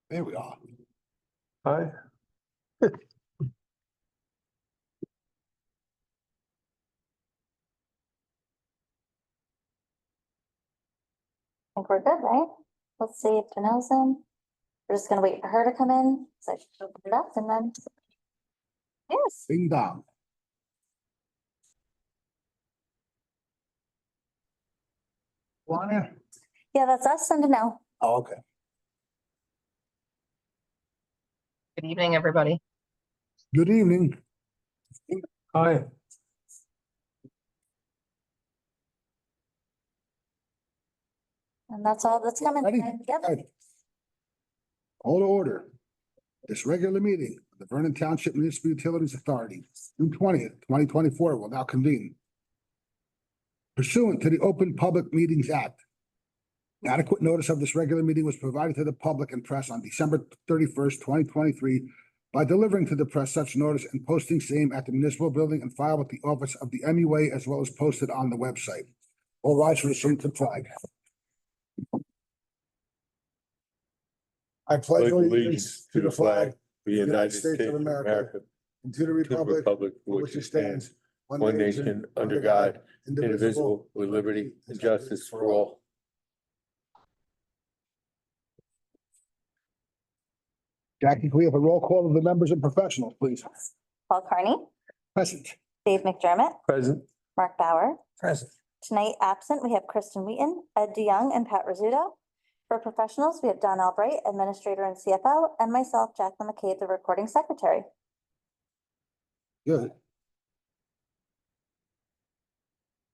There we are. Hi. I think we're good, right? Let's see if Janelle's in. We're just gonna wait for her to come in, so I should open it up and then. Yes, Ding dong. Wanna? yeah, that's us and Janelle. Oh, okay. Good evening, everybody. Good evening. Hi. And that's all that's coming. Ready? Yep. Good. Call to order. This regular meeting of the Vernon Township Municipal Utilities Authority, June 20th, 2024, will now convene. Pursuant to the Open Public Meetings Act, adequate notice of this regular meeting was provided to the public and press on December 31st, 2023, by delivering to the press such notice and posting same at the municipal building and filed with the office of the MUA, as well as posted on the website. All rise for the salute to the flag. I pledge allegiance to the flag of the United States of America, and to the to the republic republic for which it stands, one nation, under God, indivisible, with liberty and justice for all. Jackie, can we have a roll call of the members and professionals, please? Paul Carney, Present. Dave McDermott, Present. Mark Bauer. Present. Tonight absent, we have Kristen Wheaton, Ed DeYoung, and Pat Rizzuto. For professionals, we have Don Albright, Administrator and CFO, and myself, Jacqueline McCabe, the Recording Secretary. Good.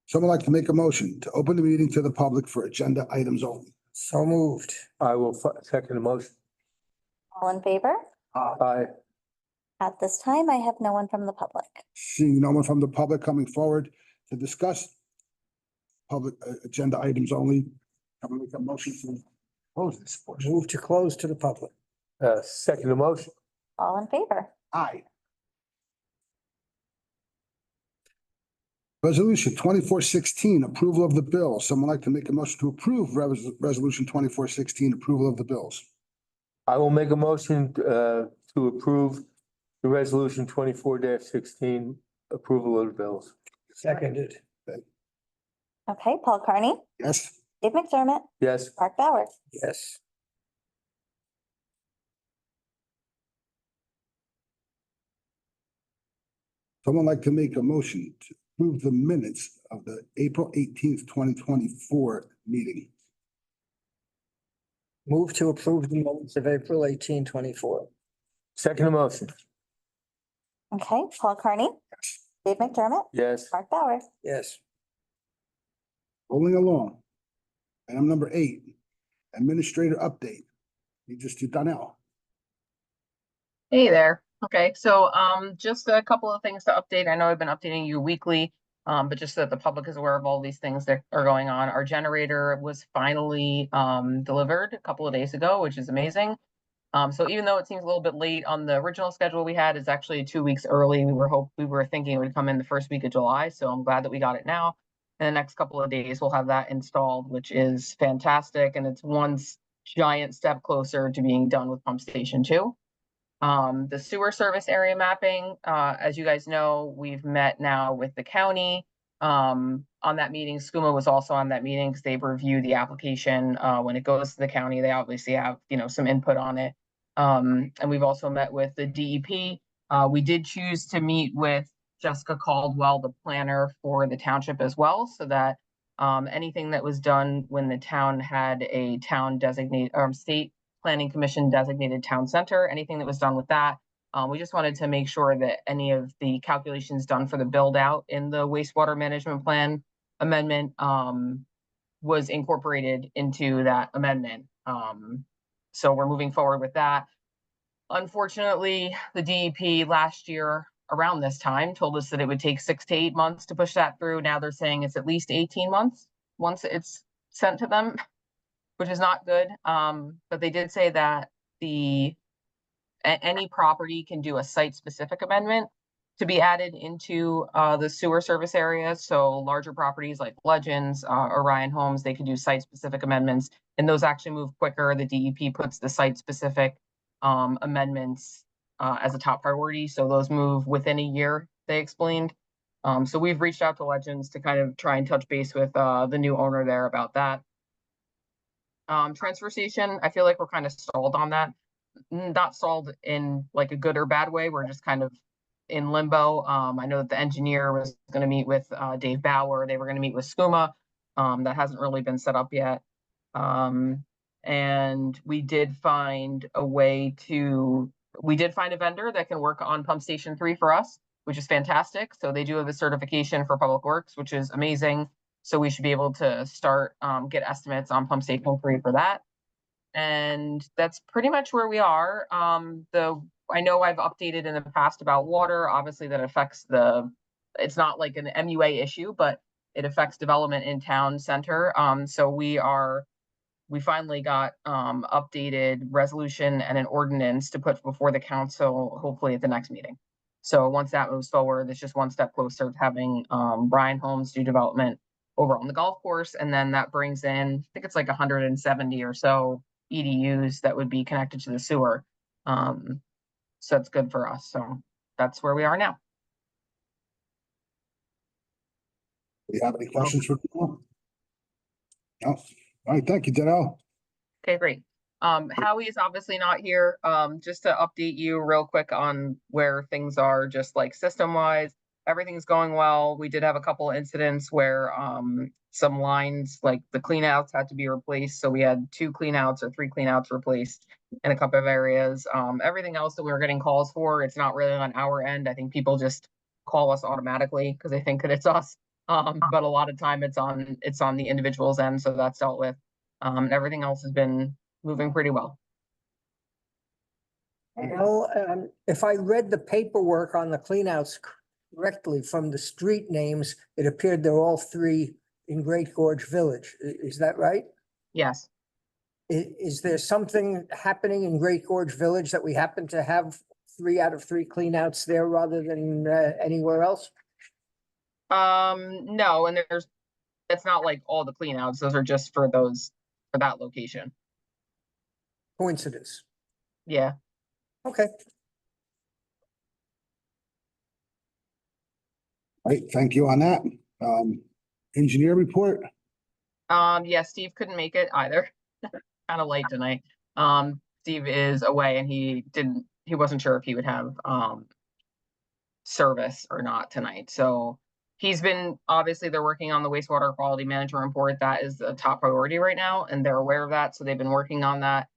Someone like to make a motion to open the meeting to the public for agenda items only. So moved. I will second the motion. All in favor? Aye. At this time, I have no one from the public. Seeing no one from the public coming forward to discuss public agenda items only, I'm gonna make a motion to close this portion. Move to close to the public. Second the motion. All in favor? Aye. Resolution 2416, approval of the bill. Someone like to make a motion to approve resolution 2416, approval of the bills. I will make a motion to approve the resolution 24-16, approval of the bills. Seconded. Okay, Paul Carney, Yes. Dave McDermott, Yes. Mark Bauer. Yes. Someone like to make a motion to approve the minutes of the April 18th, 2024 meeting. Move to approve the minutes of April 18, 24. Second the motion. Okay, Paul Carney, Dave McDermott, Yes. Mark Bauer. Yes. Rolling along. Item number 8, administrator update. You just do Donnell. Hey there. Okay, so just a couple of things to update. I know I've been updating you weekly, but just so that the public is aware of all these things that are going on. Our generator was finally delivered a couple of days ago, which is amazing. So even though it seems a little bit late on the original schedule we had, it's actually 2 weeks early. We were thinking it would come in the first week of July, so I'm glad that we got it now. In the next couple of days, we'll have that installed, which is fantastic, and it's one giant step closer to being done with Pump Station 2. The sewer service area mapping, as you guys know, we've met now with the county. On that meeting, SCUMA was also on that meeting because they've reviewed the application. When it goes to the county, they obviously have, some input on it. And we've also met with the DEP. We did choose to meet with Jessica Caldwell, the planner for the township as well, so that anything that was done when the town had a town designated or state planning commission designated town center, anything that was done with that, we just wanted to make sure that any of the calculations done for the build out in the wastewater management plan amendment was incorporated into that amendment. So we're moving forward with that. Unfortunately, the DEP last year around this time told us that it would take 6 to 8 months to push that through. Now they're saying it's at least 18 months once it's sent to them, which is not good. But they did say that any property can do a site specific amendment to be added into the sewer service area. So larger properties like Legends, Orion Homes, they can do site-specific amendments, and those actually move quicker. The DEP puts the site-specific amendments as a top priority, so those move within a year, they explained. So we've reached out to Legends to kind of try and touch base with the new owner there about that. Transfer station, I feel like we're kind of stalled on that. Not stalled in like a good or bad way. We're just kind of in limbo. I know that the engineer was going to meet with Dave Bauer. They were going to meet with SCUMA. That hasn't really been set up yet. And we did find a vendor that can work on pump station 3 for us, which is fantastic. So they do have a certification for Public Works, which is amazing. So we should be able to start, get estimates on pump station 3 for that. And that's pretty much where we are. I know I've updated in the past about water. Obviously that affects it's not like an MUA issue, but it affects development in town center. So we finally got updated resolution and an ordinance to put before the council, hopefully at the next meeting. So once that moves forward, it's just one step closer to having Brian Holmes do development over on the golf course. And then that brings in, I think it's like 170 or so EDUs that would be connected to the sewer. So it's good for us. So that's where we are now. Do you have any questions for people? No. All right, thank you, Janelle. Okay, great. Howie is obviously not here. Just to update you real quick on where things are, just like system wise, everything's going well. We did have a couple incidents where some lines, like the cleanouts, had to be replaced. So we had 2 cleanouts or 3 cleanouts replaced in a couple of areas. Everything else that we were getting calls for, it's not really on our end. I think people just call us automatically because they think that it's us. But a lot of time it's on the individual's end, so that's dealt with. Everything else has been moving pretty well. Well, if I read the paperwork on the cleanouts correctly from the street names, it appeared they're all 3 in Great Gorge Village. Is that right? Yes. Is there something happening in Great Gorge Village that we happen to have 3 out of 3 cleanouts there rather than anywhere else? No, and it's not like all the cleanouts. Those are just for that location. Coincidence. Yeah. Okay. All right, thank you on that. Engineer report? Yeah, Steve couldn't make it either. Kind of late tonight. Steve is away and he wasn't sure if he would have service or not tonight. So obviously they're working on the wastewater quality management report. That is a top priority right now, and they're aware of that. So they've been working on that.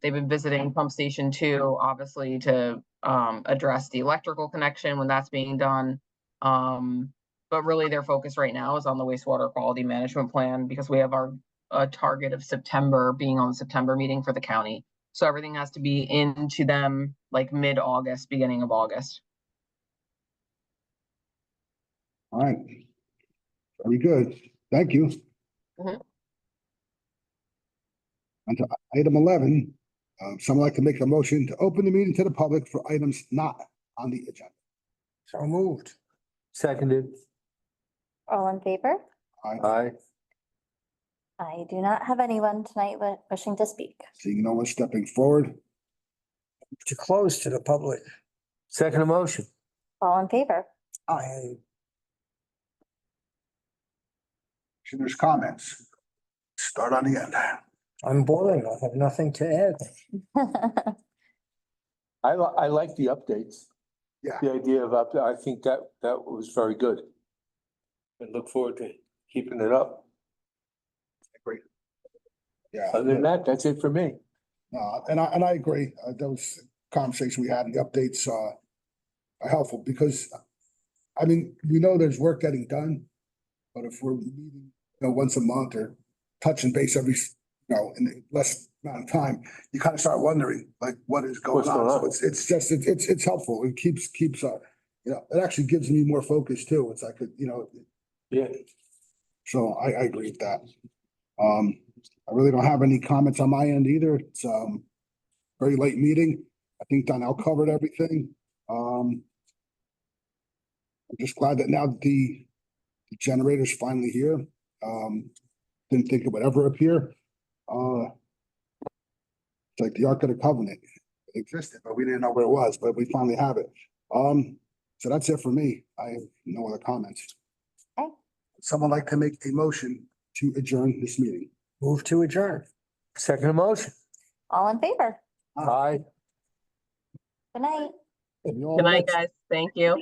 They've been visiting pump station 2, obviously, to address the electrical connection when that's being done. But really their focus right now is on the wastewater quality management plan, because we have our target of September being on the September meeting for the county. So everything has to be into them like mid-August, beginning of August. All right. Very good. Thank you. Mhm. On to item 11, someone like to make a motion to open the meeting to the public for items not on the agenda. So moved. Seconded. All in favor? Aye. I do not have anyone tonight wishing to speak. Seeing no one stepping forward, To close to the public. Second motion. All in favor? I commissioners' comments. Start on the end. I'm boring. I have nothing to add. I like the updates. Yeah. The idea of I think that was very good. And look forward to keeping it up. Great. Yeah. Other than that, that's it for me. And I agree. Those conversations we had and the updates are helpful because, I mean, we know there's work getting done, but if we're meeting, once a month or touching base every, in less amount of time, you kind of start wondering like what is going What's on. going on? So it's helpful. It keeps it actually gives me more focus too. It's like, Yeah. so I agree with that. I really don't have any comments on my end either. It's very late meeting. I think Donnell covered everything. I'm just glad that now that the generator's finally here. Didn't think it would ever appear. It's like the Ark of the Covenant. It existed, but we didn't know where it was, but we finally have it. So that's it for me. I have no other comments. Okay. Someone like to make a motion to adjourn this meeting? Move to adjourn. Second motion. All in favor? Aye. Good night. You all Good night, next- guys. Thank you.